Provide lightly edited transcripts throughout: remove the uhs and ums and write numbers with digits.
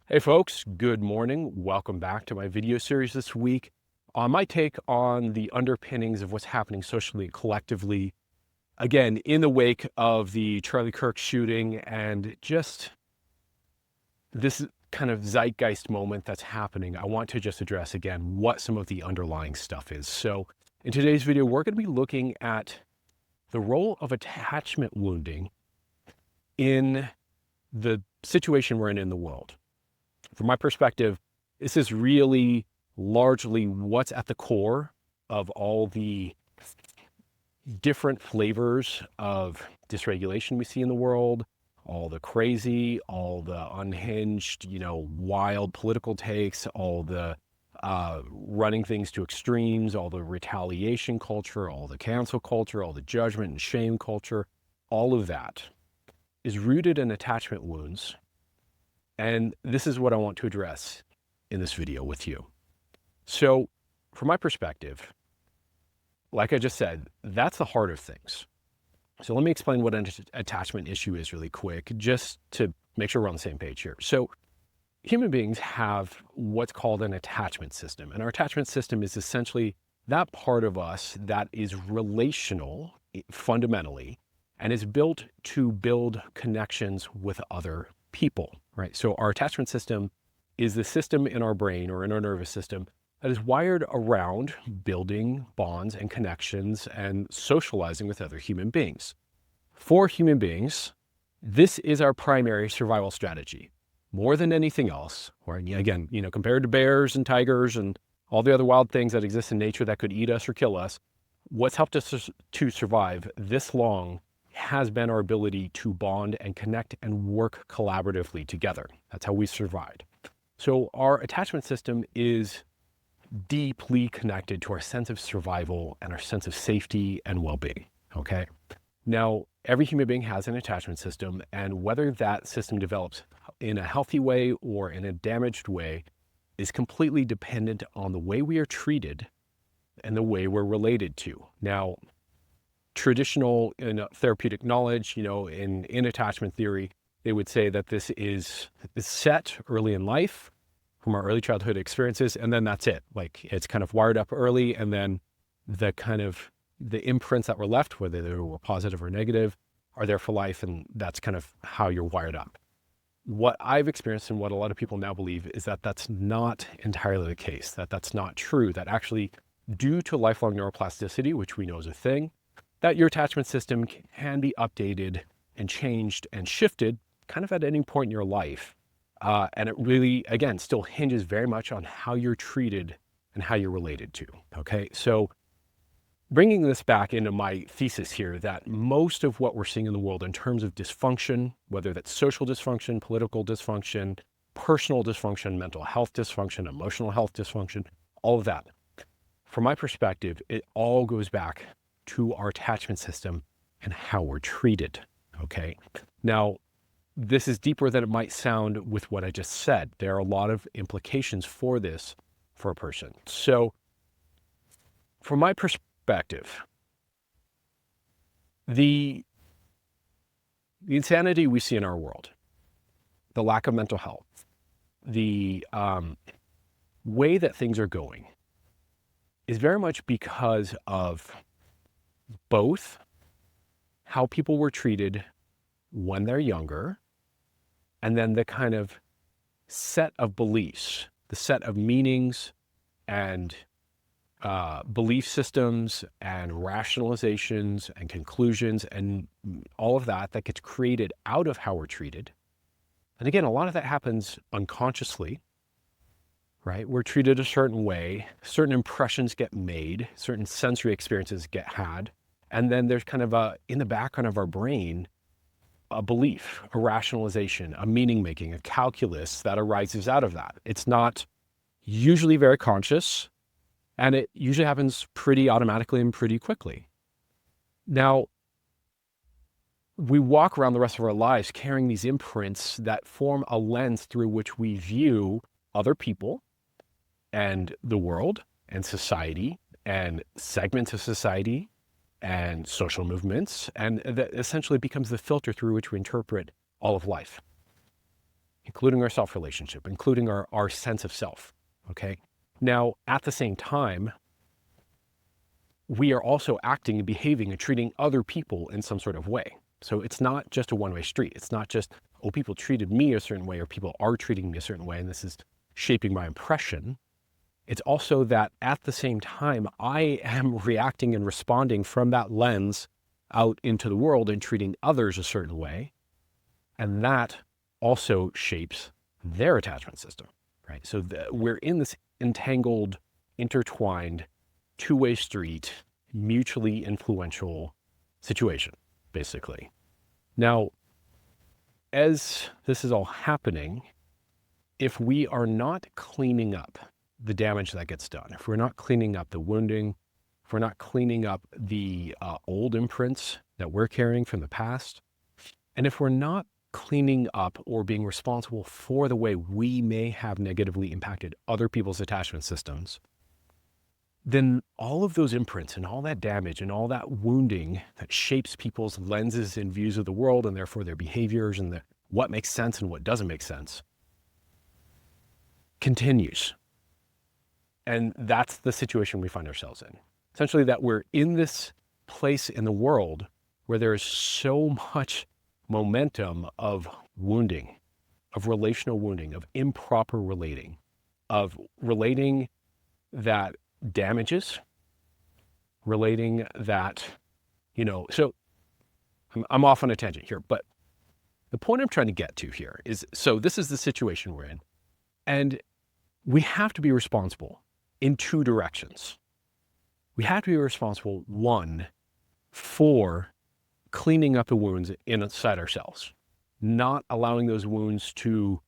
Hey folks, good morning. Welcome back to my video series this week on my take on the underpinnings of what's happening socially and collectively, again, in the wake of the Charlie Kirk shooting and just this kind of zeitgeist moment that's happening. I want to just address again what some of the underlying stuff is. So in today's video, we're going to be looking at the role of attachment wounding in the situation we're in the world. From my perspective, this is really largely what's at the core of all the different flavors of dysregulation we see in the world, all the crazy, all the unhinged, wild political takes, all the running things to extremes, all the retaliation culture, all the cancel culture, all the judgment and shame culture. All of that is rooted in attachment wounds. And this is what I want to address in this video with you. So from my perspective, like I just said, that's the heart of things. So let me explain what an attachment issue is really quick, just to make sure we're on the same page here. So human beings have what's called an attachment system. And our attachment system is essentially that part of us that is relational fundamentally and is built to build connections with other people, right? So our attachment system is the system in our brain or in our nervous system that is wired around building bonds and connections and socializing with other human beings. For human beings, this is our primary survival strategy. More than anything else, or again, compared to bears and tigers and all the other wild things that exist in nature that could eat us or kill us, what's helped us to survive this long has been our ability to bond and connect and work collaboratively together. That's how we survived. So our attachment system is deeply connected to our sense of survival and our sense of safety and well-being, okay? Now, every human being has an attachment system, and whether that system develops in a healthy way or in a damaged way is completely dependent on the way we are treated and the way we're related to. Now, traditional therapeutic knowledge, in attachment theory, they would say that this is set early in life from our early childhood experiences, and then that's it. Like it's kind of wired up early, and then the imprints that were left, whether they were positive or negative, are there for life, and that's kind of how you're wired up. What I've experienced and what a lot of people now believe is that that's not entirely the case, that's not true, that actually due to lifelong neuroplasticity, which we know is a thing, that your attachment system can be updated and changed and shifted kind of at any point in your life. And it really, again, still hinges very much on how you're treated and how you're related to, okay? So bringing this back into my thesis here, that most of what we're seeing in the world in terms of dysfunction, whether that's social dysfunction, political dysfunction, personal dysfunction, mental health dysfunction, emotional health dysfunction, all of that, from my perspective, it all goes back to our attachment system and how we're treated, okay? Now, this is deeper than it might sound with what I just said. There are a lot of implications for this for a person. So from my perspective, the insanity we see in our world, the lack of mental health, the way that things are going is very much because of both how people were treated when they're younger, and then the kind of set of beliefs, the set of meanings and belief systems and rationalizations and conclusions and all of that gets created out of how we're treated. And again, a lot of that happens unconsciously, right? We're treated a certain way, certain impressions get made, certain sensory experiences get had, and then there's kind of in the background of our brain, a belief, a rationalization, a meaning making, a calculus that arises out of that. It's not usually very conscious, and it usually happens pretty automatically and pretty quickly. Now, we walk around the rest of our lives carrying these imprints that form a lens through which we view other people and the world and society and segments of society and social movements, and that essentially becomes the filter through which we interpret all of life. including our self-relationship, including our sense of self, okay? Now, at the same time, we are also acting and behaving and treating other people in some sort of way. So it's not just a one-way street. It's not just, oh, people treated me a certain way or people are treating me a certain way and this is shaping my impression. It's also that at the same time, I am reacting and responding from that lens out into the world and treating others a certain way. And that also shapes their attachment system, right? So we're in this entangled, intertwined, two-way street, mutually influential situation, basically. Now, as this is all happening, if we are not cleaning up the damage that gets done, if we're not cleaning up the wounding, if we're not cleaning up the old imprints that we're carrying from the past, and if we're not cleaning up or being responsible for the way we may have negatively impacted other people's attachment systems, then all of those imprints and all that damage and all that wounding that shapes people's lenses and views of the world and therefore their behaviors and what makes sense and what doesn't make sense continues. And that's the situation we find ourselves in. Essentially that we're in this place in the world where there is so much momentum of wounding, of relational wounding, of improper relating, of relating that damages, relating that, so I'm off on a tangent here, but the point I'm trying to get to here is, so this is the situation we're in, and we have to be responsible in two directions. We have to be responsible, one, for cleaning up the wounds inside ourselves, not allowing those wounds to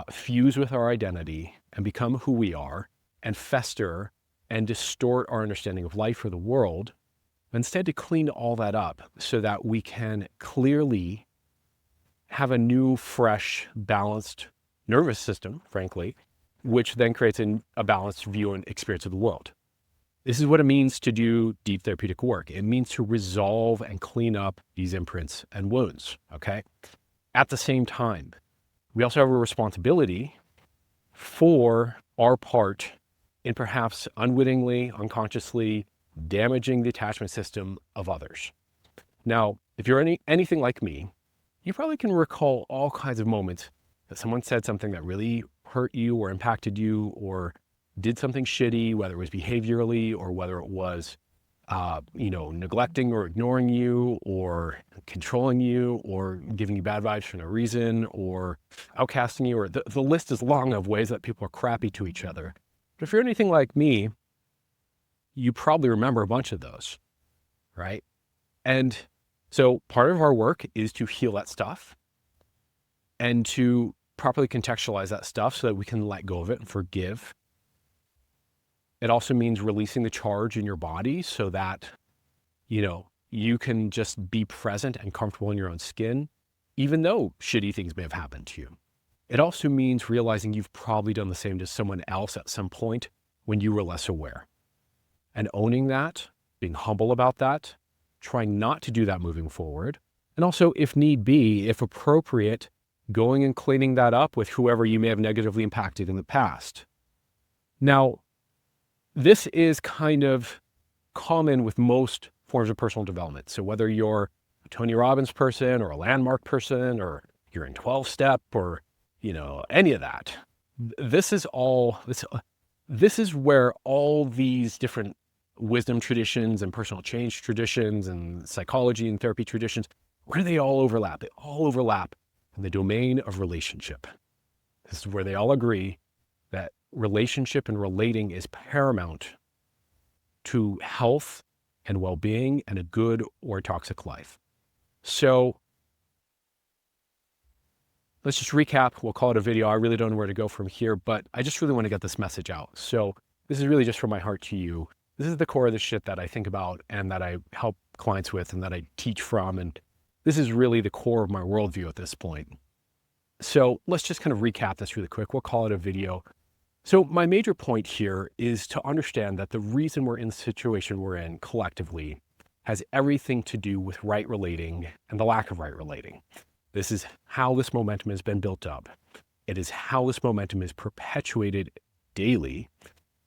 fuse with our identity and become who we are and fester and distort our understanding of life or the world. Instead, to clean all that up so that we can clearly have a new, fresh, balanced nervous system, frankly, which then creates a balanced view and experience of the world. This is what it means to do deep therapeutic work. It means to resolve and clean up these imprints and wounds, okay? At the same time, we also have a responsibility for our part in perhaps unwittingly, unconsciously damaging the attachment system of others. Now, if you're anything like me, you probably can recall all kinds of moments that someone said something that really hurt you or impacted you or did something shitty, whether it was behaviorally or whether it was, neglecting or ignoring you or controlling you or giving you bad vibes for no reason or outcasting you, or the list is long of ways that people are crappy to each other. But if you're anything like me, you probably remember a bunch of those, right? And so part of our work is to heal that stuff and to properly contextualize that stuff so that we can let go of it and forgive. It also means releasing the charge in your body so that, you can just be present and comfortable in your own skin, even though shitty things may have happened to you. It also means realizing you've probably done the same to someone else at some point when you were less aware. And owning that, being humble about that, trying not to do that moving forward. And also, if need be, if appropriate, going and cleaning that up with whoever you may have negatively impacted in the past. Now, this is kind of common with most forms of personal development. So whether you're a Tony Robbins person or a landmark person, or you're in 12-step or, any of that, this is where all these different wisdom traditions and personal change traditions and psychology and therapy traditions, where do they all overlap? They all overlap in the domain of relationship. This is where they all agree that relationship and relating is paramount to health and well-being and a good or toxic life. So let's just recap. We'll call it a video. I really don't know where to go from here, but I just really want to get this message out. So this is really just from my heart to you. This is the core of the shit that I think about and that I help clients with and that I teach from. And this is really the core of my worldview at this point. So let's just kind of recap this really quick. We'll call it a video. So my major point here is to understand that the reason we're in the situation we're in collectively has everything to do with right relating and the lack of right relating. This is how this momentum has been built up. It is how this momentum is perpetuated daily.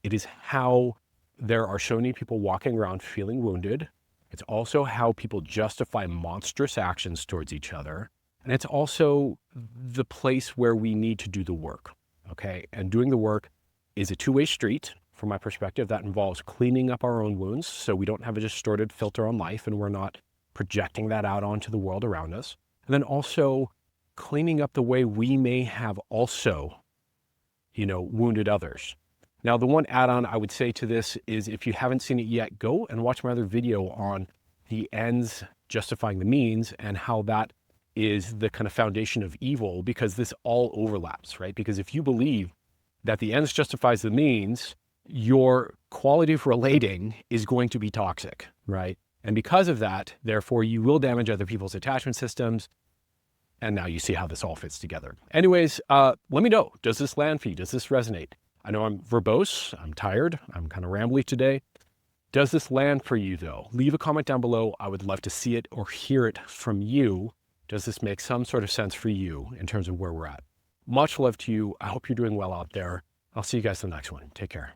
It is how there are so many people walking around feeling wounded. It's also how people justify monstrous actions towards each other. And it's also the place where we need to do the work, okay? And doing the work is a two-way street from my perspective. That involves cleaning up our own wounds so we don't have a distorted filter on life and we're not projecting that out onto the world around us. And then also cleaning up the way we may have also, wounded others. Now, the one add-on I would say to this is if you haven't seen it yet, go and watch my other video on the ends justifying the means and how that is the kind of foundation of evil, because this all overlaps, right? Because if you believe that the ends justifies the means, your quality of relating is going to be toxic, right? And because of that, therefore, you will damage other people's attachment systems. And now you see how this all fits together. Anyways, let me know, does this land for you? Does this resonate? I know I'm verbose, I'm tired, I'm kind of rambly today. Does this land for you though? Leave a comment down below. I would love to see it or hear it from you. Does this make some sort of sense for you in terms of where we're at? Much love to you. I hope you're doing well out there. I'll see you guys in the next one. Take care.